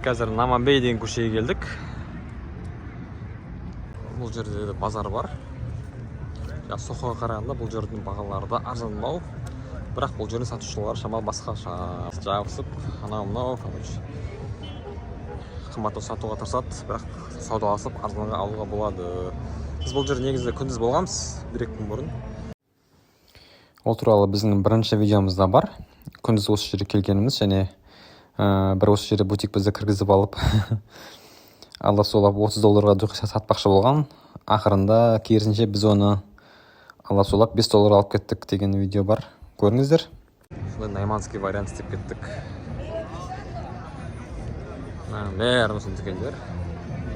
Қазір Наманбей деген көшеге келдік. Бұл жерде базар бар. Соқыға қарағанда бұл жердің бағалары да арзандау. Бірақ бұл жердің сатушылар шамалы басқаша жабысып, анау-мынау, қымбатты сатуға тырысады, бірақ саудаласып арзанға алуға болады. Біз бұл жерде негізі күндіз болғанбыз, 1-2 күн бұрын. Ол туралы біздің бірінші видеомызда бар. Күндіз осы жерге келгеніміз, және бір осы жерде бутик бізді кіргізіп алып алла солап $30 дүкісе сатпақшы болған. Ақырында керісінше біз оны алла солап $5 алып кеттік деген видео бар. Көріңіздер. Сондай найманский вариант істеп кеттік. Бәрі сол дүкендер.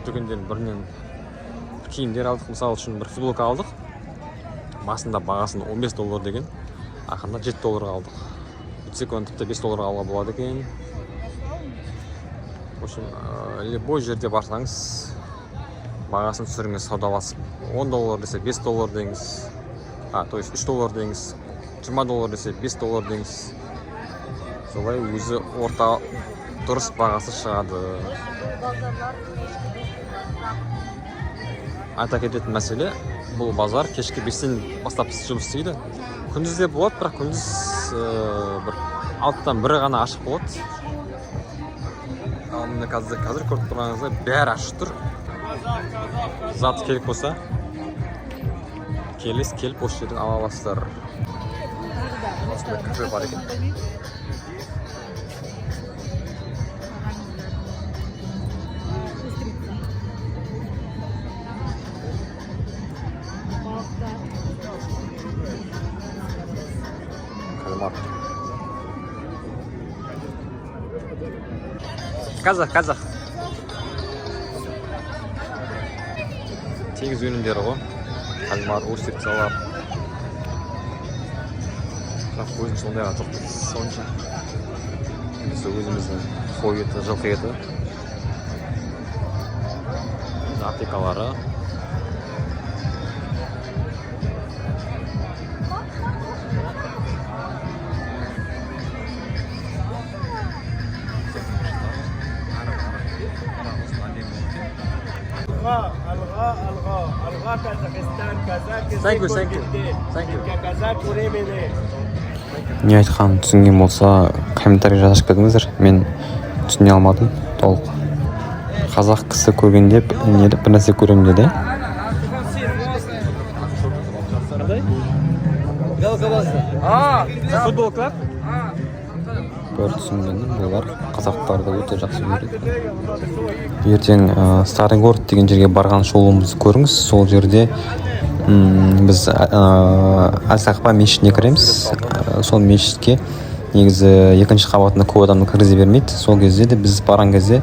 Дүкенден бірінен киімдер алдық. Мысалы үшін бір футболка алдық. Басында бағасын $15 деген. Ақырында $7 алдық. Өтсек оны тіпті $5 алуға болады екен. В общем, любой жерде барсаңыз, бағасын түсіріңіз, саудаласып. $10 десе $5 деңіз. То есть $3 деңіз. $20 десе $5 деңіз. Солай өзі орта дұрыс бағасы шығады. Айта кететін мәселе, бұл базар кешкі 5-тен бастап жұмыс істейді. Күндізде болады, бірақ күндіз бір 6-тан 1 ғана ашық болады. Міне қазір көріп тұрғаныңызда бәрі ашық тұр. Зат керек болса, келіп осы жерден ала аласыздар. Осында кафе бар екен. Кальмар. Казах. Теңіз өнімдері ғой. Кальмар, устрицалар. Бірақ өзім сондайға жоқ. Сонша. Біз өзіміздің қой еті, жылқы еті. Апекалары. Алға Казахстан, Thank you. Казах времени. Не айтқанын түсінген болса, комментарий жазып кетіңіздер. Мен түсіне алмадым толық. Қазақ кісі көргенде бір нәрсе көремін деді. Футбол клуб? Бір түсінгенім, олар қазақтарды өте жақсы көреді. Ертең Старый город деген жерге барған шолуымызды көріңіз. Сол жерде біз Әл-Сақпа мешітіне кіреміз. Сол мешітке негізі екінші қабатына көп адамды кіргізе бермейді. Сол кезде де біз барған кезде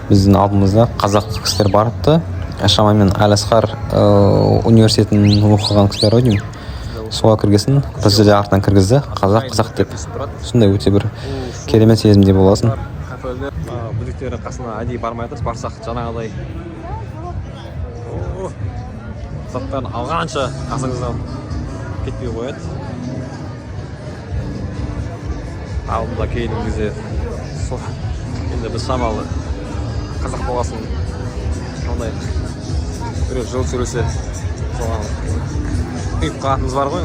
біздің алдымызда қазақ кісілер барыпты. Шамамен Әл-Асқар университетін оқыған кісілер ғой деймін. Соға кіргесін, бізді де артынан кіргізді. Қазақ деп. Сондай өте бір керемет сезімде боласың. Бүліктердің қасына әдейі бармай тұрыз, барсақ жаңағыдай заттарын алғанша қасыңыздан кетпей қояды. Алдында кейінгі кезде енді біз шамалы қазақ боласын ондай біреу жыл сөйлесе соған үйіп қалатынымыз бар ғой.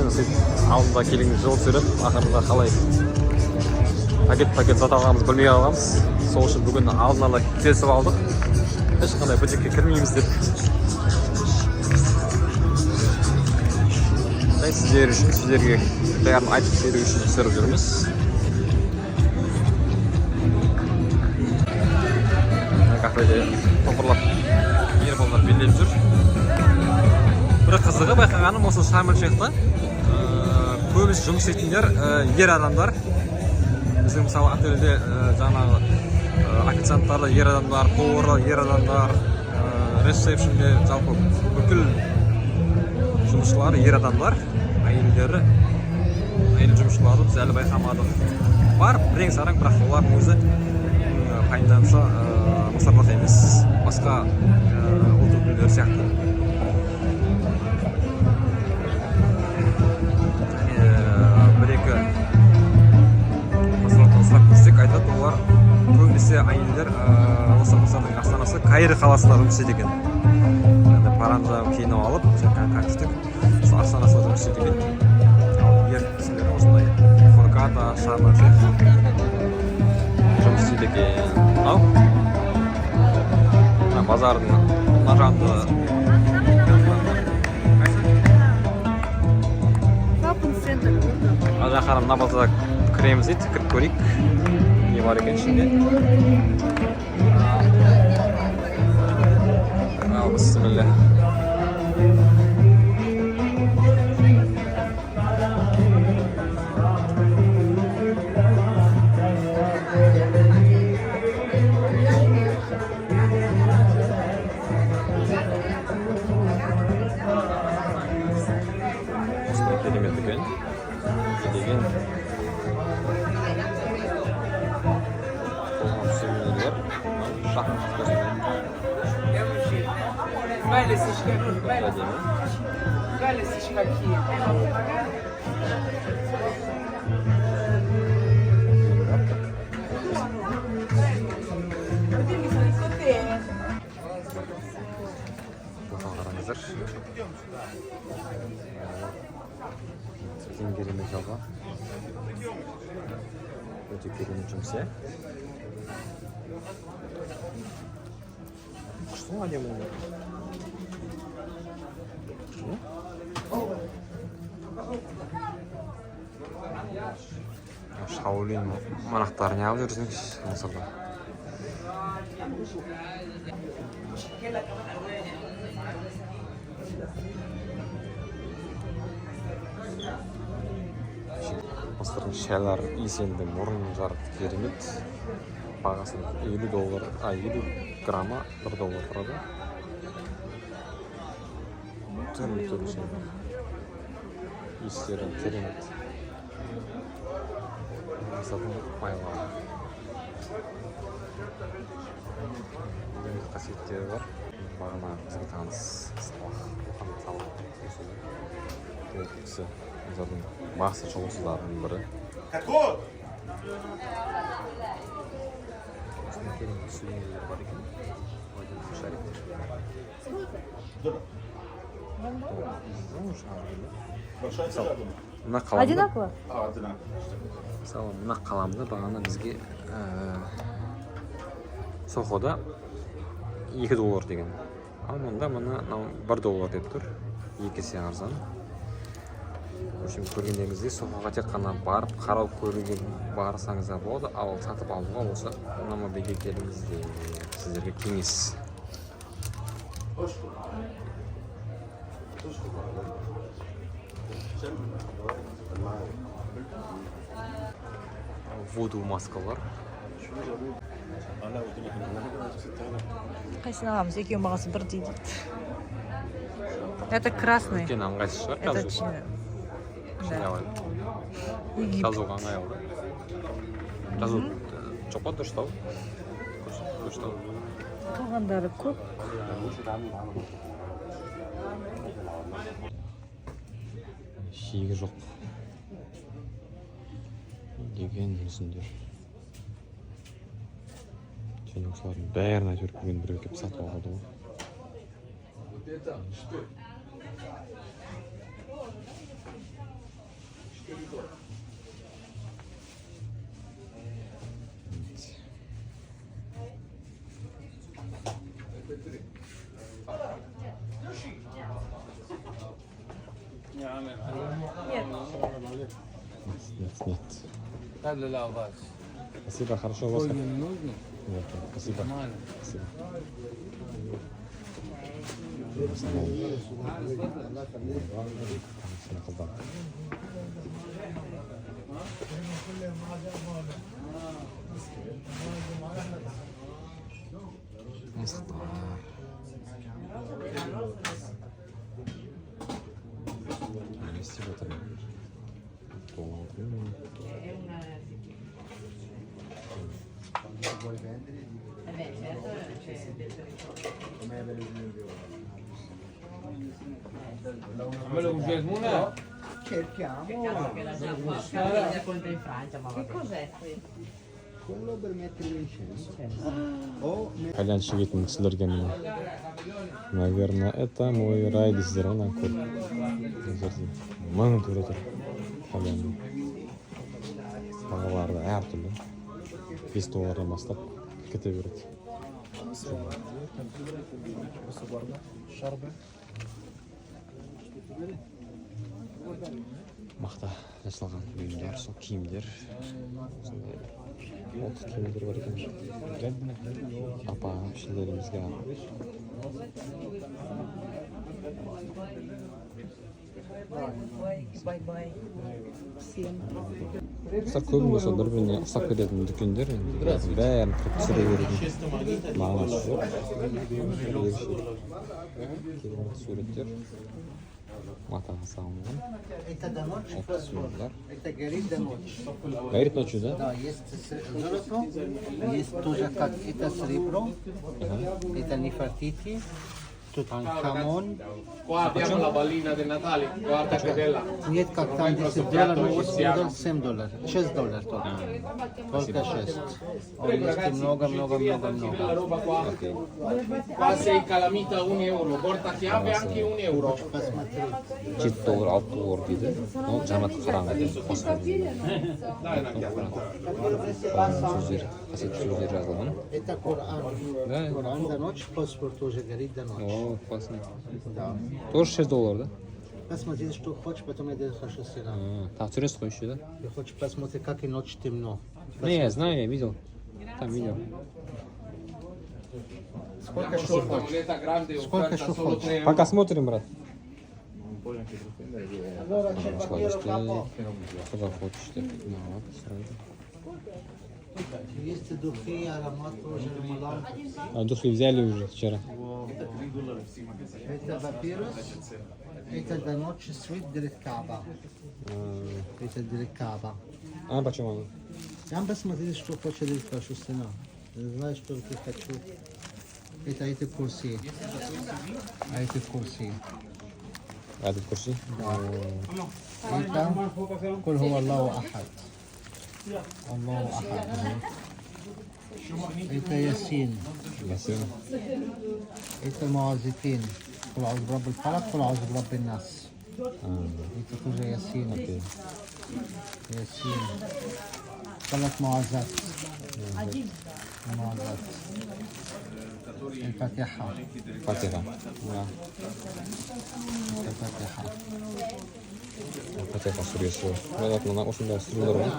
Алдында келіңіз жыл сөйлеп, ақырында қалай пакет зат алғанымыз білмей алғанбыз. Сол үшін бүгін алдын ала келісіп алдық. Ешқандай бутикке кірмейміз деп. Сіздерге бәрін айтып беру үшін түсіріп жүрміз. Кафеде топырлап ер балдар белдеп жүр. Бір қызығы байқағаным осы Шарм-эль-Шейхта көбісі жұмыс істейтіндер ер адамдар. Біздің мысалы отельде жаңағы официанттарда ер адамдар, поварлар ер адамдар, ресепшнде жалпы бүкіл жұмысшылары ер адамдар, әйел жұмысшыларды біз әлі байқамадық. Бар бірең-сараң, бірақ олардың өзі пайымдайымша мысырлық емес, басқа ұлт өкілдері сияқты. Бір-екі мысырлықтан сұрап көрсек айтады, олар көбінесе әйелдер осы мысырдың астанасы Каир қаласында жұмыс істейді екен. Енді паранжа киініп алып, кәмістік сол астанасында жұмыс істейді екен. Ал ер кісілер осындай Фургада, Шарм El-Шейх жұмыс істейді екен. Ал базардың мына жағында ана жаққа мына базарға кіреміз дейді, кіріп көрейік не бар екен ішінде. Бисмилля. Осындай керемет екен. Деген сувенирлер жақын көзінен қараңыздар. Ең керемет жалға. Өте керемет жұмыс, е? Құштың әдемі олар. Шаолин монахтарын алып жүрсіңіз Мысырда. Мысырдың шайлары иісенді мұрын жарық керемет. Бағасы $50, 50 грамма $1 тұрады. Түрлі шайлар. Иістері керемет. Мысырдың майлары. Қасиеттері бар. Бағана бізге таныс Салах. Ол кісі Мысырдың басты шолушыларының бірі. Осындай керемет сувенирлер бар екен. Ойдың шариктер. Одинаково? Мысалы, мына қаламды бағана бізге Сохода $2 деген. Ал мұнда мұны $1 деп тұр. 2 есе арзан. Көргендеріңізде Сохоға тек қана барып, қарау көруге барсаңыз да болады, ал сатып алуға осы Намабеге келіңіздер. Сіздерге кеңес. Вуду маскалар. Қайсысын аламыз? Екеуінің бағасы бір дейді. Это красный. Үлкен аңғайсыз шығар Это жазу. чины. Жазуға аңғайлы. Жазу жоқ па дұрыстау? Дұрыстау. Қалғандары көп. Шигі жоқ. Деген мүсіндер. Және осылардың бәрін әйтеуір бүгін біреу келіп сатып алады ғой. Нет. Спасибо, хорошо вас. Вот, спасибо. Спасибо. Che cos'è qui? Итальянша келетін кісілерге міне. Наверное, это мой рай дейсіздер ғой, мына көріп. Мың түрі тұр. Итальянның. Бағалары да әртүрлі. $5 бастап кете береді. Мақта жасалған бұйымдар, сол киімдер. Отыз киімдер бар екен. Апа әпшілерімізге Бай-бай. Всем. Құстар көбіне сол бір-біріне ұқсап кететін дүкендер. Бәрін кіріп түсіре беретін. Мағынасы жоқ. Керемет суреттер. Матаға салынған. Отыз минуттар. Горит ночью, да? Да, есть золото, есть тоже как это серебро, это Нефертити, Тутанхамон. Qua abbiamo la ballina del Natale, guarda che bella. Нет, как там $10, $7, $6 только. Только 6. Есть много. La roba qua. Qua sei calamita €1, porta chiave anche €1. $7, $6 дейді. Ол жанат қараңғы қосып сөздер, қасиетті сөздер жазылған. Это Коран. Да. Коран до ночи, фосфор тоже горит до ночи. О, классно. Да. Тоже $6, да? Посмотри, что хочешь, потом я хорошо сюда. Так, түсіресіз ғой еще, да? Я хочу посмотреть, как и ночь темно. Не, я знаю, я видел. Там видел. Сколько что хочешь? Moneta grande, Сколько offerta что solo хочешь? 3 euro. Пока смотрим, брат. Allora c'è il papiro capo. Куда хочешь, ты. Ну, вот, сразу. Есть духи, аромат тоже, малам. А духи взяли уже вчера. Это папирус. Это до ночи свит директ Каба. Это директ Каба. А почему она? Я посмотрели, что хочет директ вашу стена. Знаешь, что я хочу. Это эти курсы. А эти курсы. А этот курсы? Это куль хуа Аллаху ахад. Аллаху ахад. Это ясин. Ясин. Это муаззикин. قل أعوذ برب الفلق قل أعوذ برب الناس. Это тоже ясин. ياسين 3 معاذات. معاذات. الفاتحة. فاتحة. الفاتحة. Фатиха сүресі. Олар мына осындай сүрелер бар.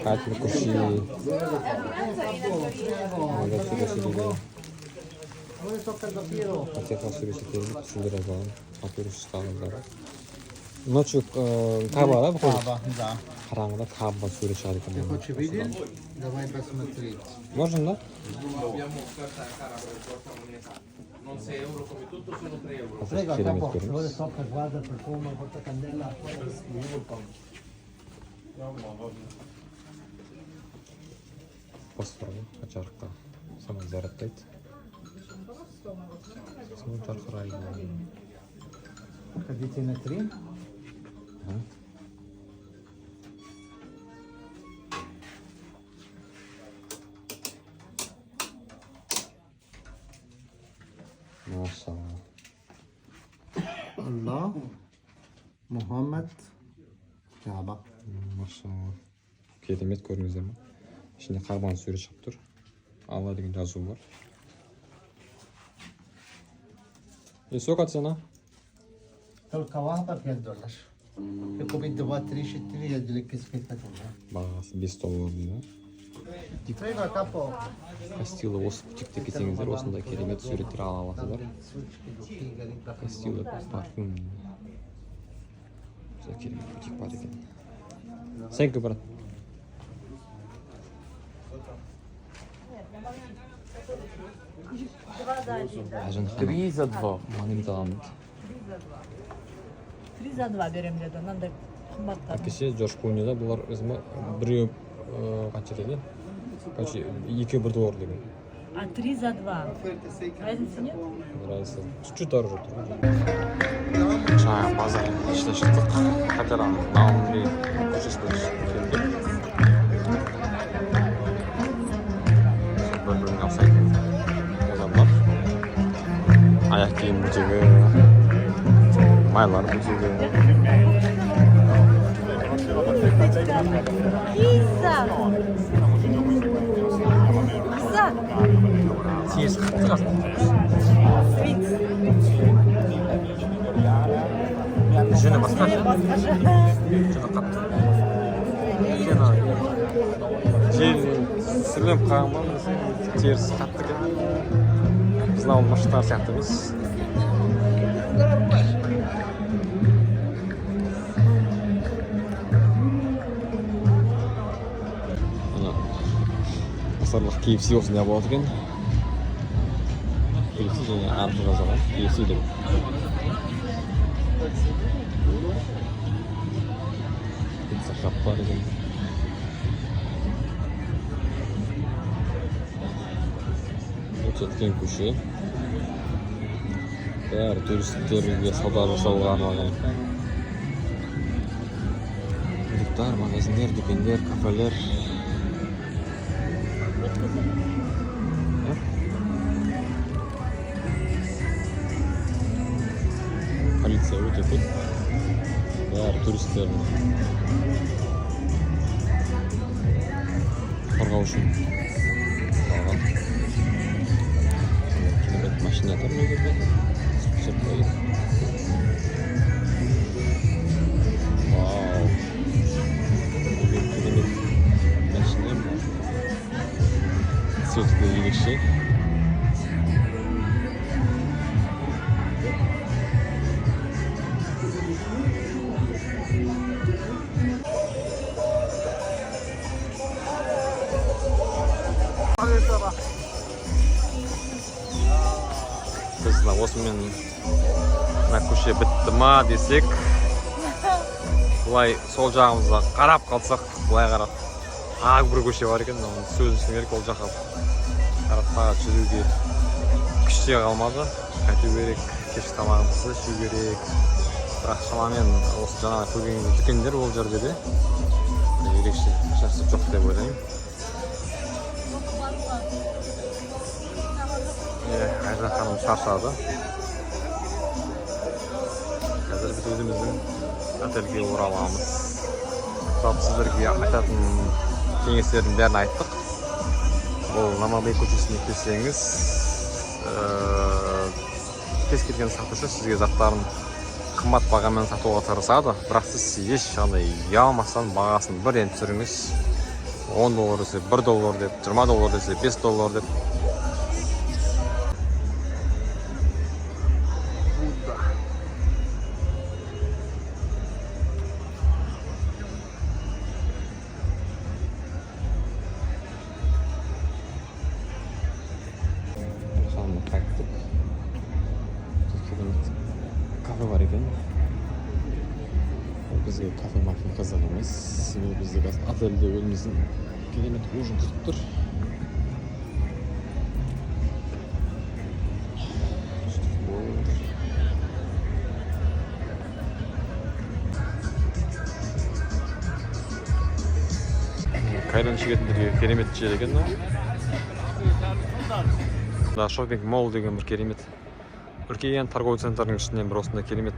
Аятул Курси. Мағат сүресі дейді. Фатиха сүресі керемет сүрелер жазылған. Папирус қағаздары. Ночью Каба, да, выходит? Каба, да. Қараңғыда Каба сүре шығады екен. Ты хочешь видеть? Давай посмотреть. Можно, да? Abbiamo offerta cara per il portamoneta. Non 6 euro come tutto, sono 3 euro. Prego, Керемет capo. көрініс. Vuole sopra, guarda il profumo, porta candela. Фосфорлы жарықта самай зарядтайды. Самай жарқырайды. Ходите на 3. Машалла. Allah, Muhammed, Kaaba. Машалла. Керемет көрдіңіздер ме? Ішінде Қабан сүре шығып тұр. Алла деген жазу бар. И сколько цена? Только вахта $5. И купить 2-3-4, я делик спит на тоже. Бағасы $5 дейді. Prego, capo. Кастилы осы бутикте кетсеңіздер, осындай керемет суреттер ала аласыздар. Кастилы парфюм. Осындай керемет бутик бар екен. Thank you, брат. Ажан 3 за 2. магнит аламын. 3 за 2 берем деді. Мынандай қымбаттар. Әкесі Джордж Клуни'да бұлар өзіме біреу қанша деген? Короче, $2 $1 деген. А 3 за 2. Разницы нет? Разница чуть-чуть дороже тұр. Жаңа базар ішіне шықтық. Қайтадан Наумри көшесіне келдік. аяқ киім бутигі, майлар бутигі. Пицца! Пицца! Тез қаттырасың. Свит! Жүні басқа. Басқаша. Жүні қатты. Желін сірленіп қалған ба, теріс қатты екен. Біздің ауыл маршруттар сияқты емес. Асарлық KFC осында болады екен. KFC және арқы жазылған KFC деп. Пицца шап бар екен. Өткен көше. Бәрі туристерге сауда жасауға арналған. Дүкендер, магазиндер, дүкендер, кафелер. Полиция өте көп. Бәрі туристердің қорғау үшін алған. Машина тұр бұл жерде. Сүп қойды. Вау. Бұл керемет машина ма? Светлі ерекше. Біз осымен көше бітті ма десек, бұлай сол жағымызға қарап қалсақ, бұлай қарап ағы бір көше бар екен, оның сөз үшін керек, ол жаққа қарапқа жүруге күште қалмады. Қайту керек, кешкі тамағымызды ішу керек. Бірақ шамамен осы жаңағы көрген дүкендер ол жерде де ерекше шарсы жоқ деп ойлаймын. Айжан ханым шаршады. Қазір біз өзіміздің отельге ораламыз. Жалпы сіздерге айтатын кеңестердің бәрін айттық. Бұл Намабей көшесіне келсеңіз, кез келген сатушы сізге заттарын қымбат бағамен сатуға тырысады. Бірақ сіз ешқандай ұялмастан бағасын бірден түсіріңіз. $10 десе, $1 деп, $20 десе, $5 деп. Кафе бар екен. Бізге кафе-мафе қызық емес. Себебі бізде отельде өзіміздің керемет ужин күтіп тұр. Кайран шегетіндерге керемет жер екен. Шопинг молл деген бір керемет. Үлкен торговый центрдің ішінен бір осындай керемет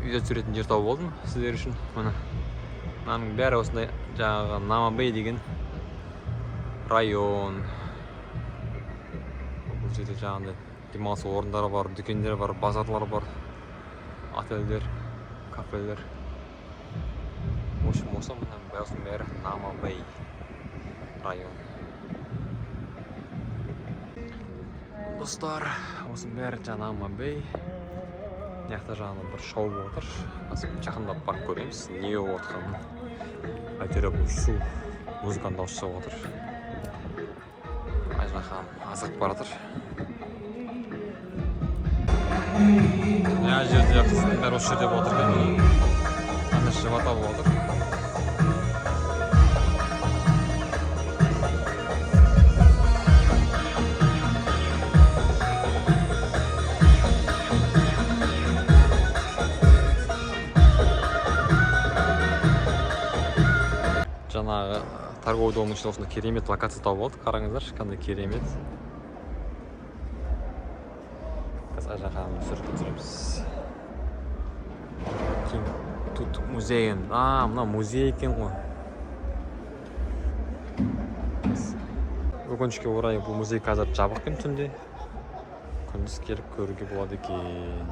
үйде түсіретін жер тауып болдым сіздер үшін. Мынаның бәрі осындай жаңағы Намабей деген район. Бұл жерде жаңағындай демалыс орындары бар, дүкендер бар, базарлар бар, отельдер, кафелер. Осы бәрі Намабей район. Достар, осы бәрі Намабей. Яқта жағынан бір шоу болып отыр. Жақындап барып көреміз, не болып отқанын. Әйтеуір бұл шу музыканың дауысы шығып отыр. Айжан ханым азырып бара жатыр. Мына жерде қыздың бәрі осы жерде болып отыр екен. Ана жыбата болып отыр. Жаңағы торговый домның ішінде осындай керемет локация тауып алдық. Қараңыздар, қандай керемет. ар жаққа суретке түсіреміз. Тут музей. Мына музей екен ғой. Өкінішке орай бұл музей қазір жабық екен түнде. Күндіз келіп көруге болады екен.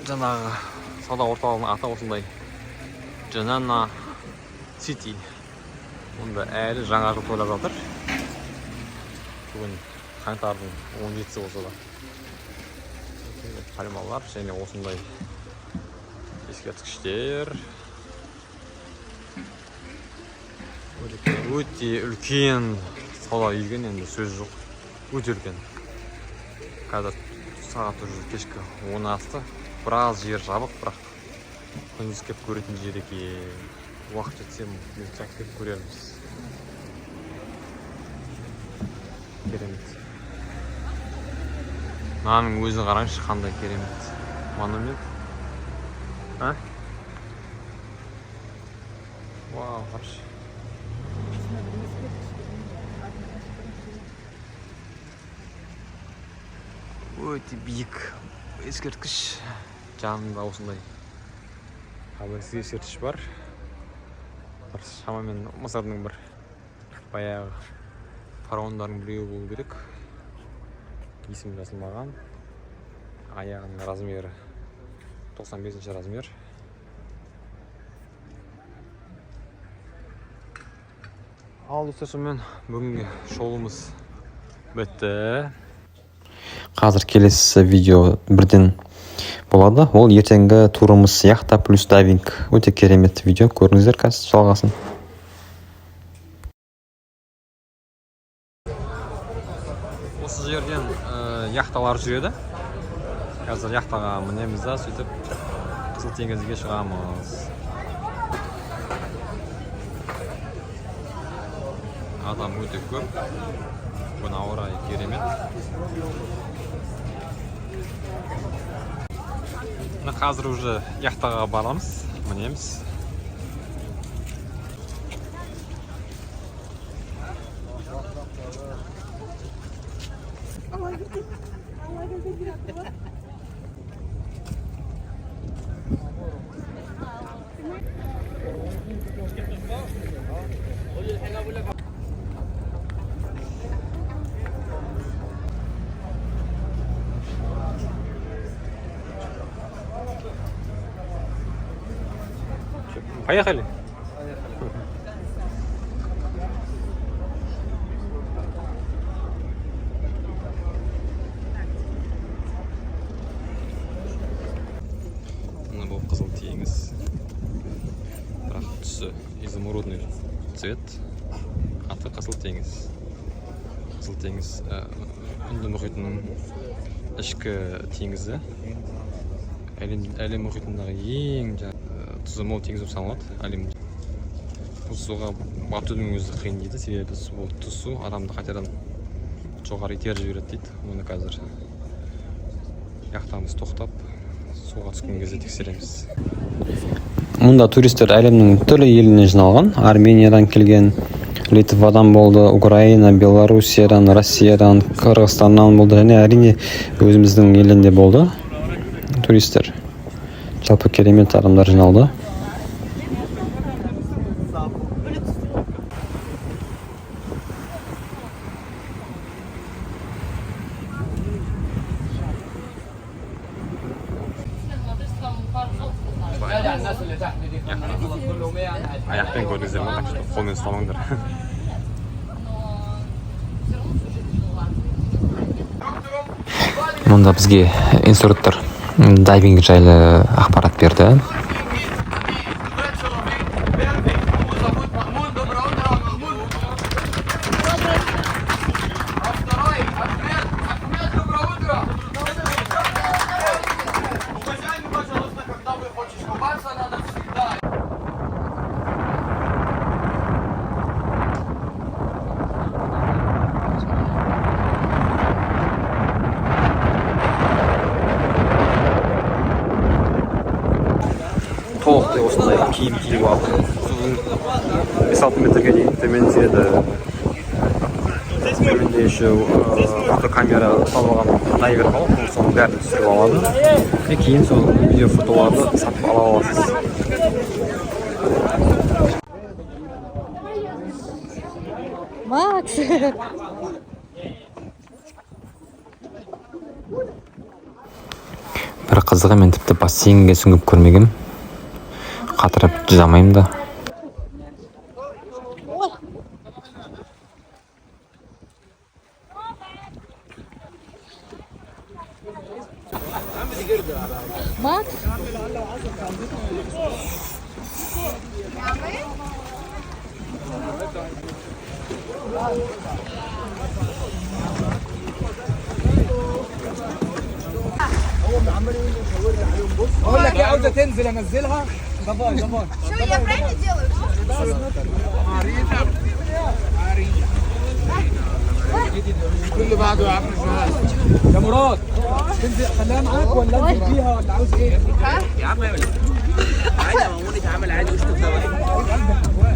Жаңағы сауда орталығының аты осындай. Джанана Сити. Мұнда әлі жаңа жыл тойлап жатыр. Бүгін қаңтардың 17-сі болса да. Қаймалар және осындай ескерткіштер. Өте үлкен сауда үйген, енді сөз жоқ. Өте үлкен. Қазір сағат уже кешкі 10 асты. Біраз жер жабық, бірақ күндіз кеп көретін жер екен. Уақыт жетсем, мен жақсы кеп көреміз. Керемет. Мынаның өзін қараңызшы, қандай керемет. Монумент. Вау, қарашы. Өте биік ескерткіш. Жанында осындай абайсыз ескерткіш бар. Шамамен Мысырдың бір баяғы фараондардың біреуі болу керек. Есім жазылмаған. Аяғының размері 95-ші размер. Ал достарым, бүгінгі шоуымыз бітті. Қазір келесі видео бірден болады. Ол ертеңгі турымыз яхта плюс дайвинг. Өте керемет видео. Көріңіздер қазір жалғасын. Осы жерден яхталар жүреді. Қазір яхтаға мінеміз да, сөйтіп Қызыл теңізге шығамыз. Адам өте көп. Бүгін ауа райы керемет. Қазір уже яхтаға барамыз, мінеміз. Поехали. Мына бұл қызыл теңіз. Бірақ түсі изумрудный цвет. Аты қызыл теңіз. Қызыл теңіз Үнді мұхитының ішкі теңізі. Әлем мұхитындағы ең тұзы мол теңіз болып саналады әлемде. Бұл суға батудың өзі қиын дейді, себебі бұл тұз су адамды қайтадан жоғары итеріп жібереді дейді. Оны қазір яхтамыз тоқтап, суға түскен кезде тексереміз. Мұнда туристер әлемнің түрлі елінен жиналған. Армениядан келген, Литвадан болды, Украина, Белоруссиядан, Россиядан, Қырғызстаннан болды, және әрине өзіміздің елінде болды туристер. Жалпы керемет адамдар жиналды. Аяқпен көрдіңіздер ме? Так что қолмен ұстамаңдар. Мұнда бізге инструктор дайвинг жайлы ақпарат берді. Толықтай осындай киім киіп алып, судың 5-6 метрге дейін төмен түседі. Менде еще фотокамера салған дайвер бар, соның бәрін түсіріп алады. Кейін сол видео фотоларды сатып ала аласыз. Макс! Бір қызығы, мен тіпті бассейнге сүңгіп көрмегем. Қатырып жүзе алмаймын да. Макс! اقول لك ايه، عاوزه تنزل انزلها. ضباي Что, я правильно делаю? اللي بعده يا عم يا مراد، تنزل خليها معاك ولا انزل بيها ولا عاوز ايه؟ يا عم عادي، مامون اتعمل عادي واشتغل دواء.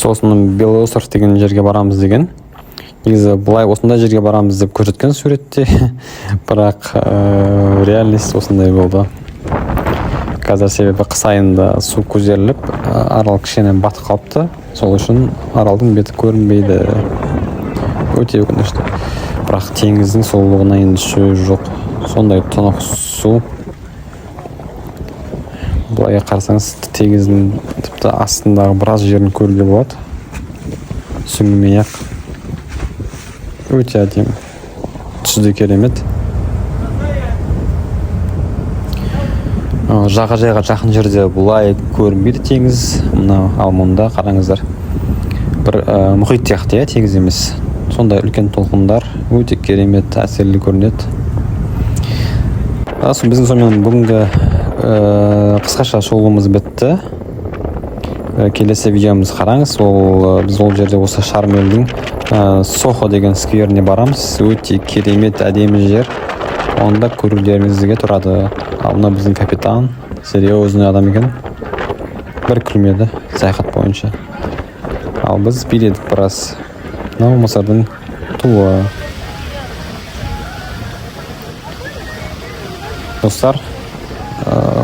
Сосын Белоусов деген жерге барамыз деген. Негізі бұлай осындай жерге барамыз деп көрсеткен суретте, бірақ реальность осындай болды. Қазір себебі қыс айында су көтеріліп, арал кішкене батып қалыпты. Сол үшін аралдың беті көрінбейді. Өте өкінішті. Бірақ теңіздің сұлулығына енді сөз жоқ. Сондай тұнық су. Бұлайға қарасаңыз теңіздің тіпті астындағы біраз жерін көруге болады. Сүңгімей-ақ. Өте әдемі. Түсі керемет. Жағажайға жақын жерде бұлай көрінбейді теңіз. Ал мұнда қараңыздар. Бір мұхит сияқты, теңіз емес. Сондай үлкен толқындар өте керемет, әсерлі көрінеді. Біздің сонымен бүгінгі қысқаша шолуымыз бітті. Келесі видеомыз қараңыз. Біз ол жерде осы Шарм-эльдің Сохо деген скверіне барамыз. Өте керемет, әдемі жер. Онда көрулеріңізге тұрады. Ал мына біздің капитан серьезный адам екен. Бір күлмеді саяхат бойынша. Ал біз биледік біраз. Мынау Мысырдың туы. Достар,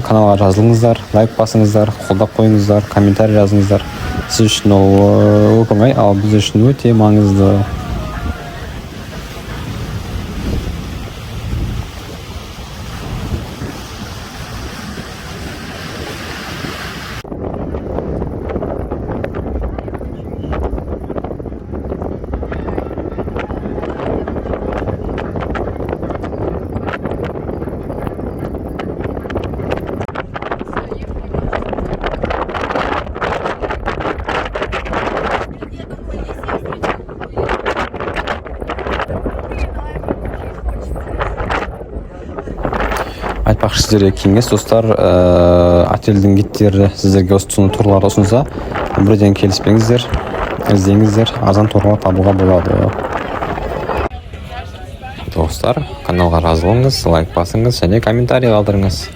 каналға жазылыңыздар, лайк басыңыздар, қолдап қойыңыздар, комментарий жазыңыздар. Сіз үшін ол оп-оңай, ал біз үшін өте маңызды. Айтпақшы сіздерге кеңес, достар, отельдің гидтері сіздерге осы турларды ұсынса, бірден келіспеңіздер, іздеңіздер, арзан турлар табуға болады. Достар, каналға жазылыңыз, лайк басыңыз және комментарий қалдырыңыз.